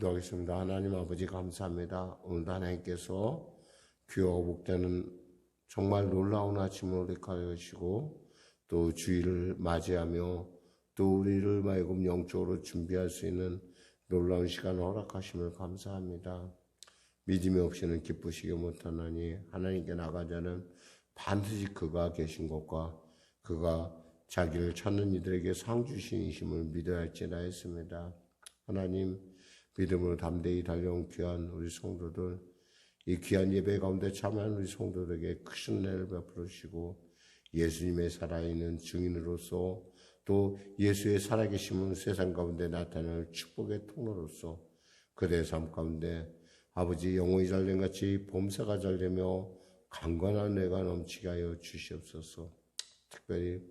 기도하겠습니다. 하나님 아버지 감사합니다. 오늘도 하나님께서 귀하고 복되는 정말 놀라운 아침을 허락하여 주시고 또 주일을 맞이하며 또 우리를 마이금 영적으로 준비할 수 있는 놀라운 시간을 허락하심을 감사합니다. 믿음이 없이는 기쁘시게 못하나니 하나님께 나가자는 반드시 그가 계신 것과 그가 자기를 찾는 이들에게 상 주신이심을 믿어야 할지라 했습니다. 하나님 믿음으로 담대히 달려온 귀한 우리 성도들, 이 귀한 예배 가운데 참여한 우리 성도들에게 크신 은혜를 베풀어 주시고 예수님의 살아있는 증인으로서 또 예수의 살아계심은 세상 가운데 나타날 축복의 통로로서 그대의 삶 가운데 아버지 영혼이 잘된 같이 봄새가 잘되며 강건한 은혜가 넘치게 하여 주시옵소서. 특별히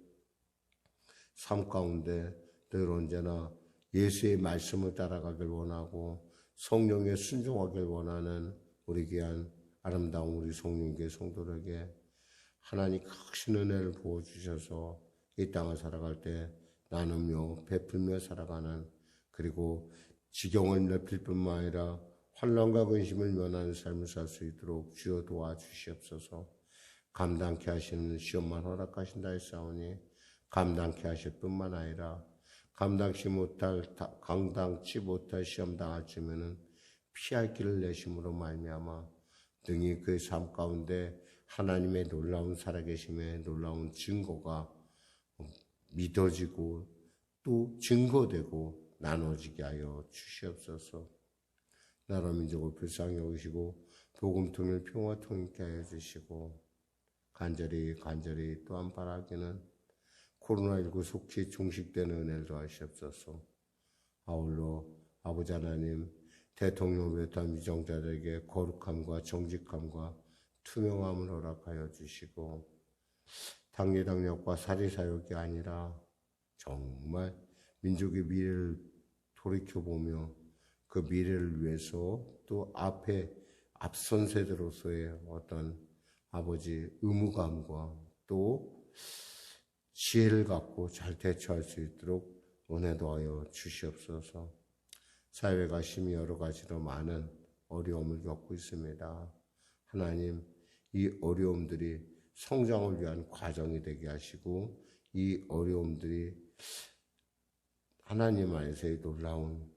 삶 가운데 늘 언제나 예수의 말씀을 따라가길 원하고 성령에 순종하길 원하는 우리 귀한 아름다운 우리 성령교회 성도들에게 하나님 크신 은혜를 부어주셔서 이 땅을 살아갈 때 나누며 베풀며 살아가는, 그리고 지경을 넓힐 뿐만 아니라 환난과 근심을 면하는 삶을 살 수 있도록 주여 도와주시옵소서. 감당케 하시는 시험만 허락하신다 했사오니 감당케 하실 뿐만 아니라 감당치 못할 시험 당할지면은 피할 길을 내심으로 말미암아 등이 그 삶 가운데 하나님의 놀라운 살아계심의 놀라운 증거가 믿어지고 또 증거되고 나눠지게 하여 주시옵소서. 나라 민족을 불쌍히 여기시고 복음통일 평화통일케 하여 주시고 간절히 또한 바라기는 코로나19 속히 종식되는 은혜를 더하시옵소서. 아울러 아버지 하나님 대통령을 비롯한 위정자들에게 거룩함과 정직함과 투명함을 허락하여 주시고 당리당력과 사리사욕이 아니라 정말 민족의 미래를 돌이켜보며 그 미래를 위해서 또 앞선 세대로서의 어떤 아버지 의무감과 또 지혜를 갖고 잘 대처할 수 있도록 은혜도 하여 주시옵소서. 사회가 심히 여러 가지로 많은 어려움을 겪고 있습니다. 하나님, 이 어려움들이 성장을 위한 과정이 되게 하시고 이 어려움들이 하나님 안에서의 놀라운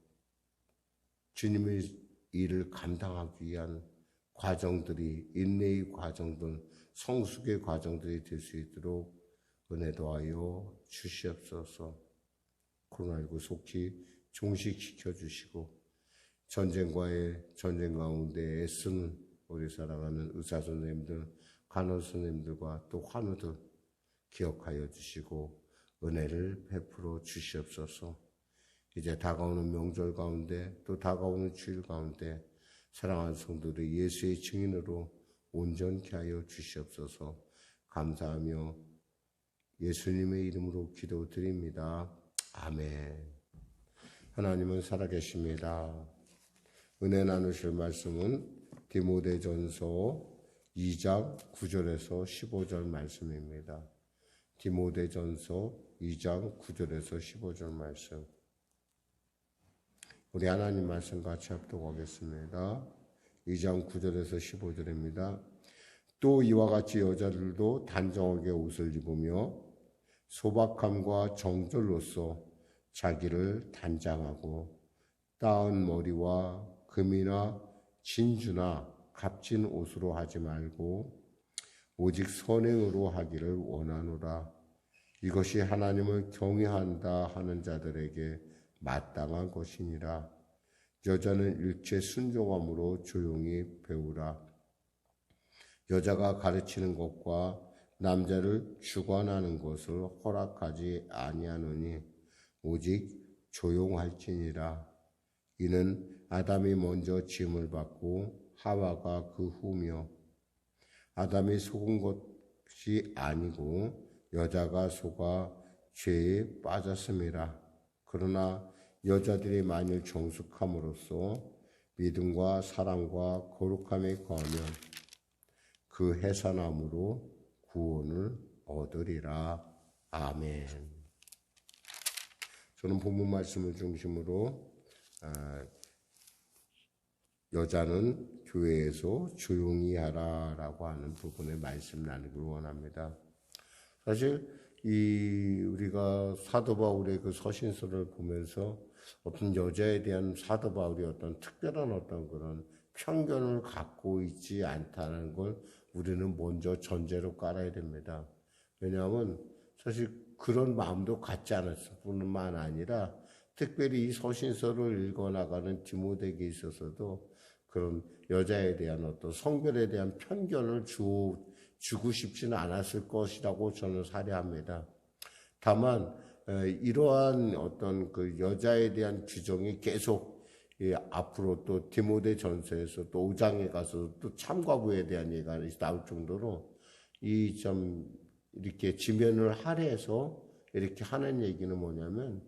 주님의 일을 감당하기 위한 과정들이, 인내의 과정들, 성숙의 과정들이 될 수 있도록 은혜도 하여 주시옵소서. 코로나19 속히 종식시켜 주시고 전쟁 가운데 애쓰는 우리 사랑하는 의사 선생님들, 간호 선생님들과 또 환우들 기억하여 주시고 은혜를 베풀어 주시옵소서. 이제 다가오는 명절 가운데 또 다가오는 주일 가운데 사랑하는 성도들이 예수의 증인으로 온전케 하여 주시옵소서. 감사하며 예수님의 이름으로 기도드립니다. 아멘. 하나님은 살아계십니다. 은혜 나누실 말씀은 디모데전서 2장 9절에서 15절 말씀입니다. 디모데전서 2장 9절에서 15절 말씀. 우리 하나님 말씀 같이 합독하겠습니다. 2장 9절에서 15절입니다. 또 이와 같이 여자들도 단정하게 옷을 입으며 소박함과 정절로서 자기를 단장하고 따은 머리와 금이나 진주나 값진 옷으로 하지 말고 오직 선행으로 하기를 원하노라. 이것이 하나님을 경외한다 하는 자들에게 마땅한 것이니라. 여자는 일체 순종함으로 조용히 배우라. 여자가 가르치는 것과 남자를 주관하는 것을 허락하지 아니하노니 오직 조용할지니라. 이는 아담이 먼저 지음을 받고 하와가 그 후며 아담이 속은 것이 아니고 여자가 속아 죄에 빠졌음이라. 그러나 여자들이 만일 정숙함으로써 믿음과 사랑과 거룩함에 거하면 그 해산함으로 구원을 얻으리라. 아멘. 저는 본문 말씀을 중심으로 여자는 교회에서 조용히 하라라고 하는 부분의 말씀 나누기를 원합니다. 사실 우리가 사도 바울의 그 서신서를 보면서 어떤 여자에 대한 사도 바울이 어떤 특별한 어떤 그런 편견을 갖고 있지 않다는 걸 우리는 먼저 전제로 깔아야 됩니다. 왜냐하면 사실 그런 마음도 갖지 않았을 뿐만 아니라 특별히 이 서신서를 읽어나가는 디모데에게 있어서도 그런 여자에 대한 어떤 성별에 대한 편견을 주고 싶지는 않았을 것이라고 저는 사례합니다. 다만 이러한 어떤 그 여자에 대한 규정이 계속 앞으로 또 디모데 전서에서 또 5장에 가서 또 참가부에 대한 얘기가 나올 정도로 이 좀 이렇게 지면을 할애해서 이렇게 하는 얘기는 뭐냐면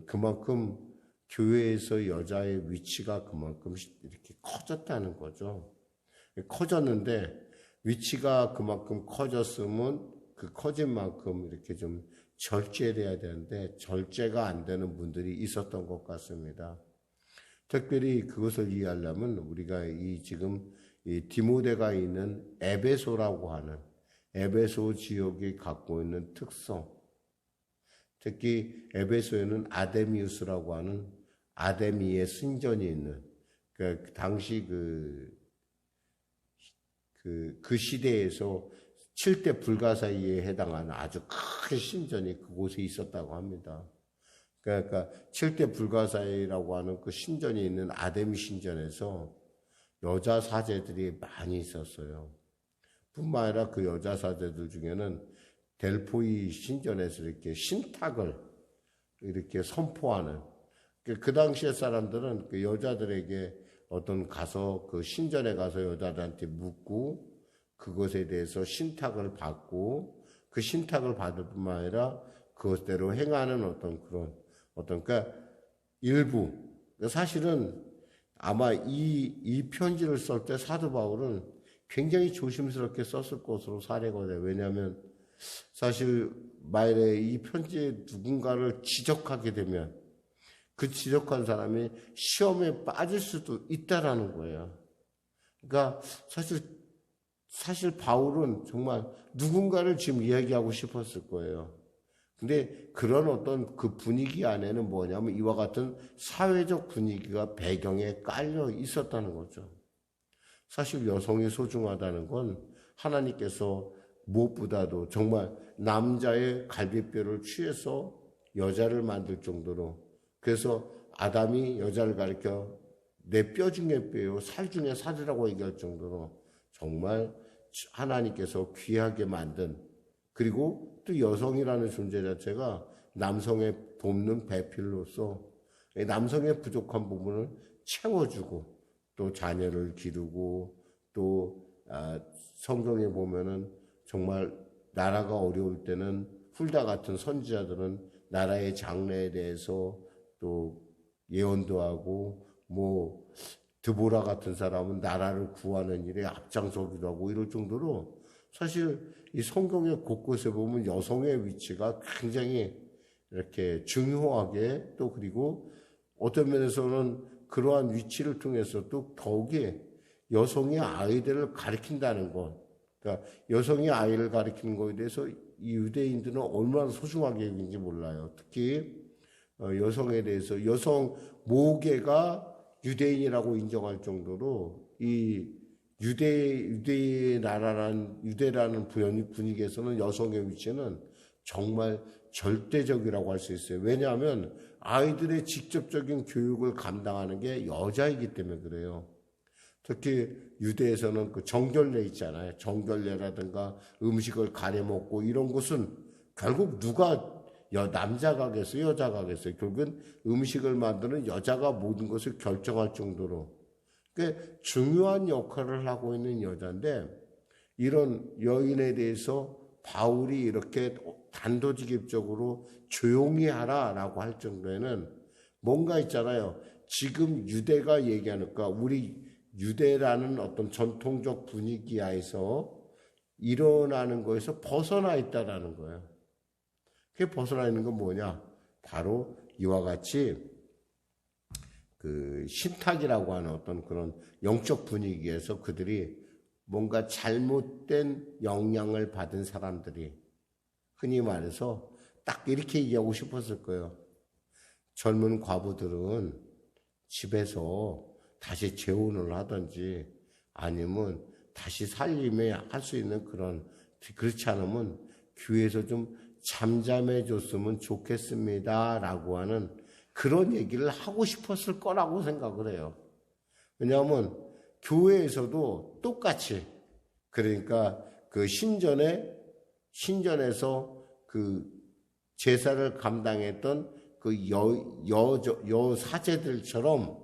그만큼 교회에서 여자의 위치가 그만큼 이렇게 커졌다는 거죠. 커졌는데 위치가 그만큼 커졌으면 그 커진 만큼 이렇게 좀 절제돼야 되는데 절제가 안 되는 분들이 있었던 것 같습니다. 특별히 그것을 이해하려면 우리가 지금 이 디모데가 있는 에베소라고 하는 에베소 지역이 갖고 있는 특성, 특히 에베소에는 아데미우스라고 하는 아데미의 신전이 있는 그 당시 그 시대에서 7대 불가사의에 해당하는 아주 큰 신전이 그곳에 있었다고 합니다. 그러니까 7대 불가사의라고 하는 그 신전이 있는 아데미 신전에서 여자 사제들이 많이 있었어요. 뿐만 아니라 그 여자 사제들 중에는 델포이 신전에서 이렇게 신탁을 이렇게 선포하는 그 당시의 사람들은 그 여자들에게 어떤 가서 그 신전에 가서 여자들한테 묻고 그것에 대해서 신탁을 받고 그 신탁을 받을 뿐만 아니라 그것대로 행하는 어떤 그런 그러니까 일부 사실은 아마 이 편지를 쓸 때 사도 바울은 굉장히 조심스럽게 썼을 것으로 사례거든요. 왜냐하면 사실 만일에 이 편지에 누군가를 지적하게 되면 그 지적한 사람이 시험에 빠질 수도 있다라는 거예요. 그러니까 사실 바울은 정말 누군가를 지금 이야기하고 싶었을 거예요. 근데 그런 어떤 그 분위기 안에는 뭐냐면 이와 같은 사회적 분위기가 배경에 깔려 있었다는 거죠. 사실 여성이 소중하다는 건 하나님께서 무엇보다도 정말 남자의 갈비뼈를 취해서 여자를 만들 정도로 그래서 아담이 여자를 가리켜 내 뼈 중에 뼈요 살 중에 살이라고 얘기할 정도로 정말 하나님께서 귀하게 만든 그리고 또 여성이라는 존재 자체가 남성의 돕는 배필로서 남성의 부족한 부분을 채워주고 또 자녀를 기르고 또 성경에 보면은 정말 나라가 어려울 때는 훌다 같은 선지자들은 나라의 장래에 대해서 또 예언도 하고 뭐 드보라 같은 사람은 나라를 구하는 일에 앞장서기도 하고 이럴 정도로 사실 이 성경의 곳곳에 보면 여성의 위치가 굉장히 이렇게 중요하게 또 그리고 어떤 면에서는 그러한 위치를 통해서 또 더욱이 여성이 아이들을 가르친다는 것 그러니까 여성이 아이를 가르치는 것에 대해서 이 유대인들은 얼마나 소중하게 여기는지 몰라요. 특히 여성에 대해서 여성 모계가 유대인이라고 인정할 정도로 이 유대라는 분위기에서는 여성의 위치는 정말 절대적이라고 할 수 있어요. 왜냐하면 아이들의 직접적인 교육을 감당하는 게 여자이기 때문에 그래요. 특히 유대에서는 그 정결례 있잖아요. 정결례라든가 음식을 가려 먹고 이런 것은 결국 누가 남자가 하겠어요? 여자가 하겠어요? 결국은 음식을 만드는 여자가 모든 것을 결정할 정도로 꽤 중요한 역할을 하고 있는 여자인데 이런 여인에 대해서 바울이 이렇게 단도직입적으로 조용히 하라라고 할 정도에는 뭔가 있잖아요. 지금 유대가 얘기하니까 우리 유대라는 어떤 전통적 분위기하에서 일어나는 거에서 벗어나 있다라는 거예요. 그게 벗어나 있는 건 뭐냐? 바로 이와 같이 그 신탁이라고 하는 어떤 그런 영적 분위기에서 그들이 뭔가 잘못된 영향을 받은 사람들이 흔히 말해서 딱 이렇게 얘기하고 싶었을 거예요. 젊은 과부들은 집에서 다시 재혼을 하든지 아니면 다시 살림에 할 수 있는 그런, 그렇지 않으면 교회에서 좀 잠잠해 줬으면 좋겠습니다 라고 하는 그런 얘기를 하고 싶었을 거라고 생각을 해요. 왜냐하면 교회에서도 똑같이, 그러니까 그 신전에서 그 제사를 감당했던 그 여사제들처럼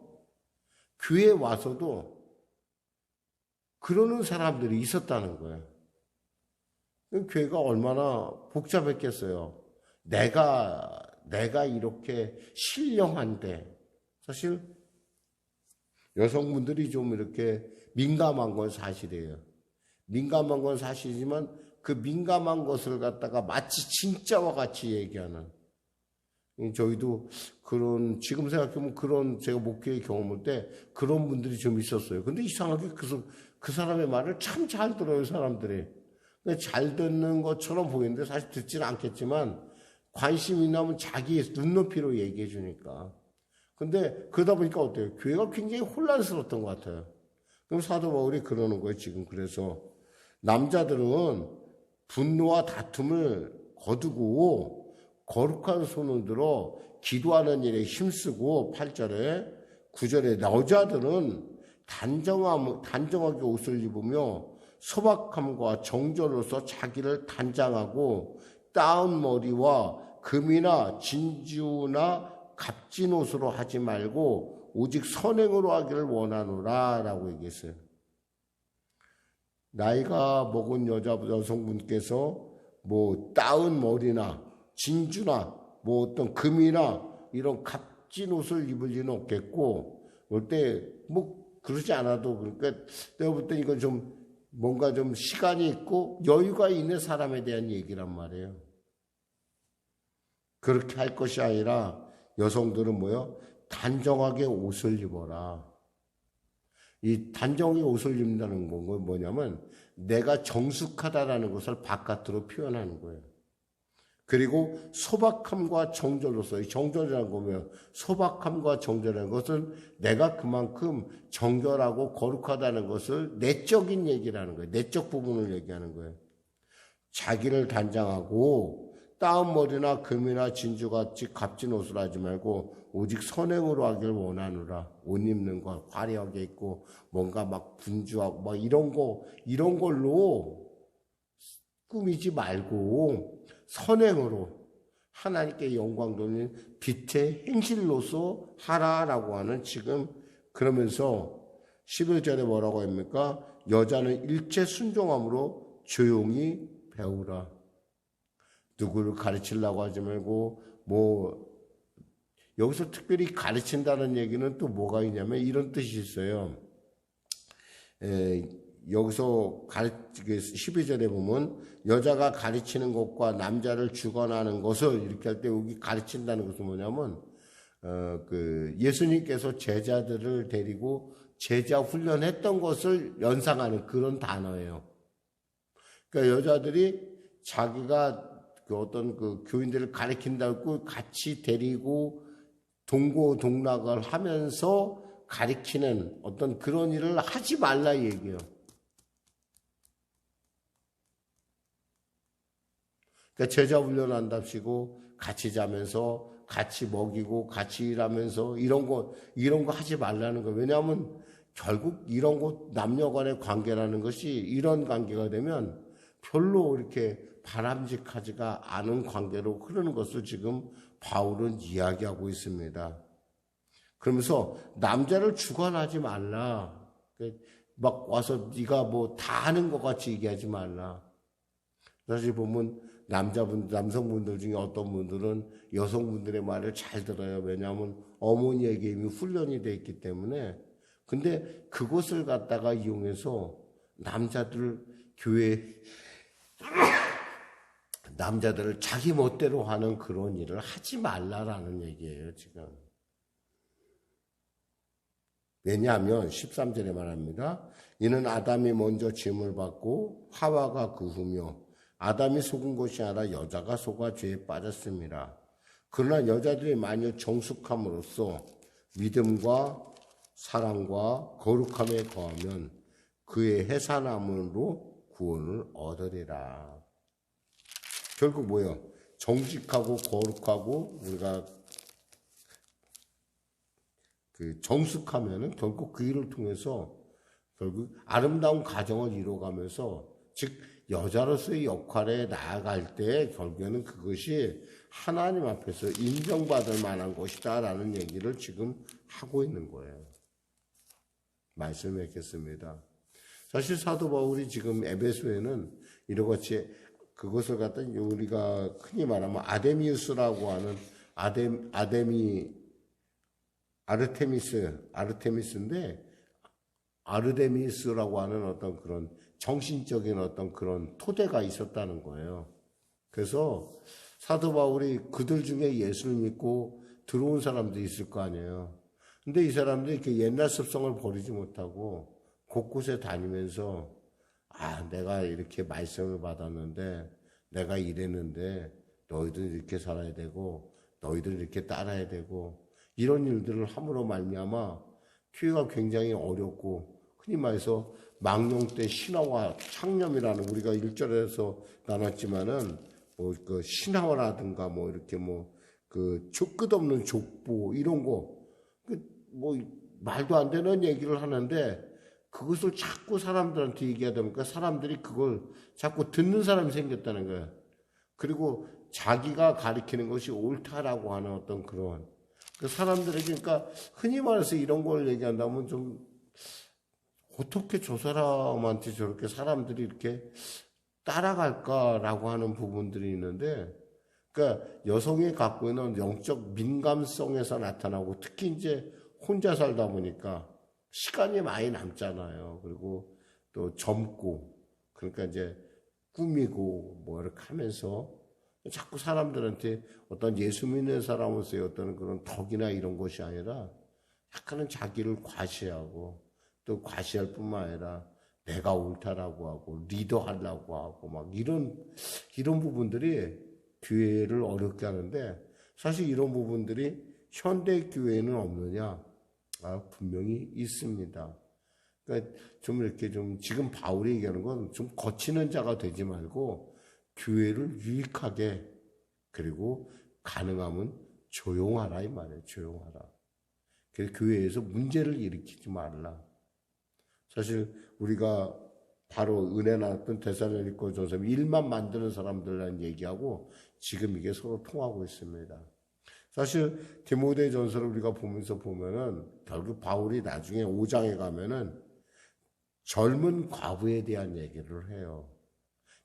교회에 와서도 그러는 사람들이 있었다는 거예요. 교회가 얼마나 복잡했겠어요. 내가 이렇게 신령한데, 사실 여성분들이 좀 이렇게 민감한 건 사실이에요. 민감한 건 사실이지만 그 민감한 것을 갖다가 마치 진짜와 같이 얘기하는, 저희도 그런, 지금 생각해보면 그런 제가 목회의 경험할 때 그런 분들이 좀 있었어요. 근데 이상하게 그 사람의 말을 참 잘 들어요, 사람들이. 잘 듣는 것처럼 보이는데 사실 듣지는 않겠지만 관심 있나면 자기 눈높이로 얘기해 주니까. 근데 그러다 보니까 어때요? 교회가 굉장히 혼란스러웠던 것 같아요. 그럼 사도 바울이 그러는 거예요, 지금. 그래서 남자들은 분노와 다툼을 거두고 거룩한 손을 들어 기도하는 일에 힘쓰고, 8절에 9절에 여자들은 단정하게 옷을 입으며 소박함과 정절로서 자기를 단장하고 따은 머리와 금이나 진주나 값진 옷으로 하지 말고 오직 선행으로 하기를 원하노라 라고 얘기했어요. 나이가 먹은 여성분께서 뭐 따은 머리나 진주나 뭐 어떤 금이나 이런 값진 옷을 입을 리는 없겠고, 올 때 뭐 그러지 않아도, 그러니까 내가 볼 때 이건 좀 뭔가 좀 시간이 있고 여유가 있는 사람에 대한 얘기란 말이에요. 그렇게 할 것이 아니라 여성들은 뭐요? 단정하게 옷을 입어라. 이 단정하게 옷을 입는다는 건 뭐냐면 내가 정숙하다라는 것을 바깥으로 표현하는 거예요. 그리고 소박함과 정절로서, 이 정절이라는 거면 소박함과 정절이라는 것은 내가 그만큼 정결하고 거룩하다는 것을 내적인 얘기라는 거예요. 내적 부분을 얘기하는 거예요. 자기를 단장하고 따은 머리나 금이나 진주같이 값진 옷을 하지 말고 오직 선행으로 하길 원하노라. 옷 입는 거 화려하게 입고 뭔가 막 분주하고 막 이런 걸로 꾸미지 말고 선행으로 하나님께 영광 돌리는 빛의 행실로서 하라라고 하는, 지금 그러면서 11절에 뭐라고 합니까? 여자는 일체 순종함으로 조용히 배우라. 누구를 가르치려고 하지 말고, 뭐 여기서 특별히 가르친다는 얘기는 또 뭐가 있냐면 이런 뜻이 있어요. 여기서 12절에 보면 여자가 가르치는 것과 남자를 주관하는 것을 이렇게 할 때 여기 가르친다는 것은 뭐냐면 예수님께서 제자들을 데리고 제자 훈련했던 것을 연상하는 그런 단어예요. 그러니까 여자들이 자기가 어떤 교인들을 가르친다고 같이 데리고 동고동락을 하면서 가르치는 어떤 그런 일을 하지 말라 얘기예요. 그러니까 제자 훈련한답시고 같이 자면서 같이 먹이고 같이 일하면서 이런 거 하지 말라는 거예요. 왜냐하면 결국 이런 거 남녀 간의 관계라는 것이 이런 관계가 되면 별로 이렇게 바람직하지가 않은 관계로 흐르는 것을 지금 바울은 이야기하고 있습니다. 그러면서 남자를 주관하지 말라. 막 와서 네가 뭐 다 하는 것 같이 얘기하지 말라. 사실 보면 남성분들 중에 어떤 분들은 여성분들의 말을 잘 들어요. 왜냐하면 어머니에게 이미 훈련이 돼 있기 때문에. 근데 그것을 갖다가 이용해서 남자들을 자기 멋대로 하는 그런 일을 하지 말라라는 얘기예요, 지금. 왜냐하면 13절에 말합니다. 이는 아담이 먼저 짐을 받고 하와가 그 후며 아담이 속은 것이 아니라 여자가 속아 죄에 빠졌습니다. 그러나 여자들이 만일 정숙함으로써 믿음과 사랑과 거룩함에 거하면 그의 해산함으로 구원을 얻으리라. 결국 뭐예요? 정직하고 거룩하고 우리가 그 정숙하면은 결국 그 일을 통해서 결국 아름다운 가정을 이루어가면서 즉 여자로서의 역할에 나아갈 때 결국에는 그것이 하나님 앞에서 인정받을 만한 것이다라는 얘기를 지금 하고 있는 거예요. 말씀을 맺겠습니다. 사실 사도 바울이 지금 에베소에는 이렇게 그것을 갖다 우리가 흔히 말하면 아데미우스라고 하는 아르테미스인데 아르데미스라고 하는 어떤 그런 정신적인 어떤 그런 토대가 있었다는 거예요. 그래서 사도 바울이 그들 중에 예수를 믿고 들어온 사람도 있을 거 아니에요. 근데 이 사람들이 이렇게 옛날 습성을 버리지 못하고 곳곳에 다니면서 내가 이렇게 말씀을 받았는데 내가 이랬는데 너희들 이렇게 살아야 되고 너희들 이렇게 따라야 되고 이런 일들을 함으로 말미암아 교회가 굉장히 어렵고 흔히 말해서 망령 때 신화와 창념이라는 우리가 1절에서 나눴지만은 뭐 그 신화라든가 뭐 이렇게 뭐 그 끝없는 족보 이런 거 뭐 말도 안 되는 얘기를 하는데 그것을 자꾸 사람들한테 얘기하다 보니까 사람들이 그걸 자꾸 듣는 사람이 생겼다는 거예요. 그리고 자기가 가리키는 것이 옳다라고 하는 어떤 그런 그 사람들에게 그러니까 흔히 말해서 이런 걸 얘기한다면 좀 어떻게 저 사람한테 저렇게 사람들이 이렇게 따라갈까라고 하는 부분들이 있는데 그러니까 여성이 갖고 있는 영적 민감성에서 나타나고 특히 이제 혼자 살다 보니까 시간이 많이 남잖아요. 그리고 또 젊고 그러니까 이제 꾸미고 뭐 이렇게 하면서 자꾸 사람들한테 어떤 예수 믿는 사람으로서의 어떤 그런 덕이나 이런 것이 아니라 약간은 자기를 과시하고 또 과시할 뿐만 아니라 내가 옳다라고 하고 리더하려고 하고 막 이런 부분들이 교회를 어렵게 하는데 사실 이런 부분들이 현대 교회에는 없느냐? 분명히 있습니다. 그러니까 좀 이렇게 좀 지금 바울이 얘기하는 건 좀 거치는 자가 되지 말고 교회를 유익하게 그리고 가능하면 조용하라 이 말이에요. 조용하라. 그래서 교회에서 문제를 일으키지 말라. 사실 우리가 바로 은혜 나왔던 데살로니가전서 일만 만드는 사람들이라는 얘기하고 지금 이게 서로 통하고 있습니다. 사실 디모데전서를 우리가 보면서 보면은 결국 바울이 나중에 5장에 가면은 젊은 과부에 대한 얘기를 해요.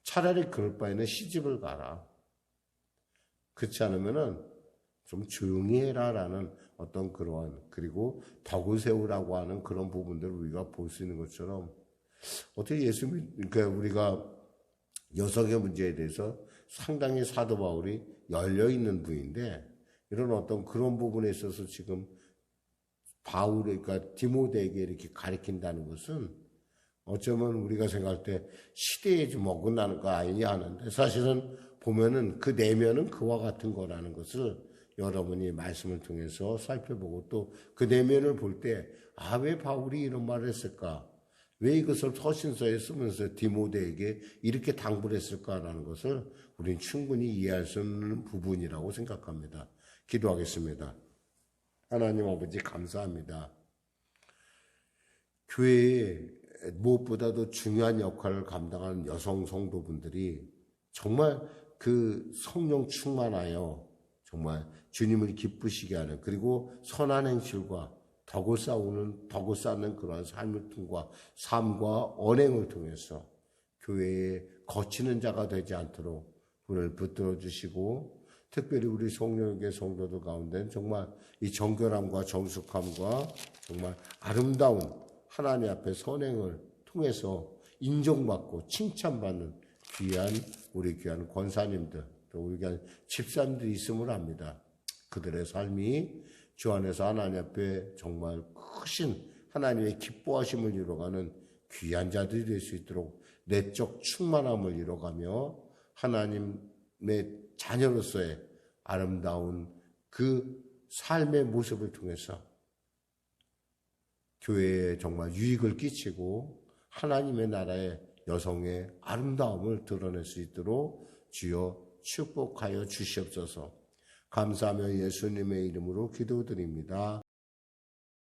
차라리 그럴 바에는 시집을 가라. 그렇지 않으면은 좀 조용히 해라라는 어떤 그러한 그리고 덕을 세우라고 하는 그런 부분들을 우리가 볼 수 있는 것처럼 어떻게 그러니까 우리가 여성의 문제에 대해서 상당히 사도 바울이 열려 있는 분인데 이런 어떤 그런 부분에 있어서 지금 그러니까 디모데에게 이렇게 가르친다는 것은 어쩌면 우리가 생각할 때 시대에 좀 어긋나는 거 아니냐 하는데 사실은 보면은 그 내면은 그와 같은 거라는 것을 여러분이 말씀을 통해서 살펴보고 또 그 내면을 볼 때 왜 바울이 이런 말을 했을까? 왜 이것을 서신서에 쓰면서 디모데에게 이렇게 당부를 했을까라는 것을 우리는 충분히 이해할 수 있는 부분이라고 생각합니다. 기도하겠습니다. 하나님 아버지 감사합니다. 교회에 무엇보다도 중요한 역할을 감당하는 여성 성도분들이 정말 그 성령 충만하여 정말 주님을 기쁘시게 하는 그리고 선한 행실과 덕을 쌓는 그러한 삶과 언행을 통해서 교회에 거치는 자가 되지 않도록 우리를 붙들어 주시고 특별히 우리 성령의 성도들 가운데는 정말 이 정결함과 정숙함과 정말 아름다운 하나님 앞에 선행을 통해서 인정받고 칭찬받는 우리 귀한 권사님들 또 우리 귀한 집사님들이 있음을 압니다. 그들의 삶이 주 안에서 하나님 앞에 정말 크신 하나님의 기뻐하심을 이뤄가는 귀한 자들이 될 수 있도록 내적 충만함을 이뤄가며 하나님의 자녀로서의 아름다운 그 삶의 모습을 통해서 교회에 정말 유익을 끼치고 하나님의 나라의 여성의 아름다움을 드러낼 수 있도록 주여 축복하여 주시옵소서. 감사하며 예수님의 이름으로 기도드립니다.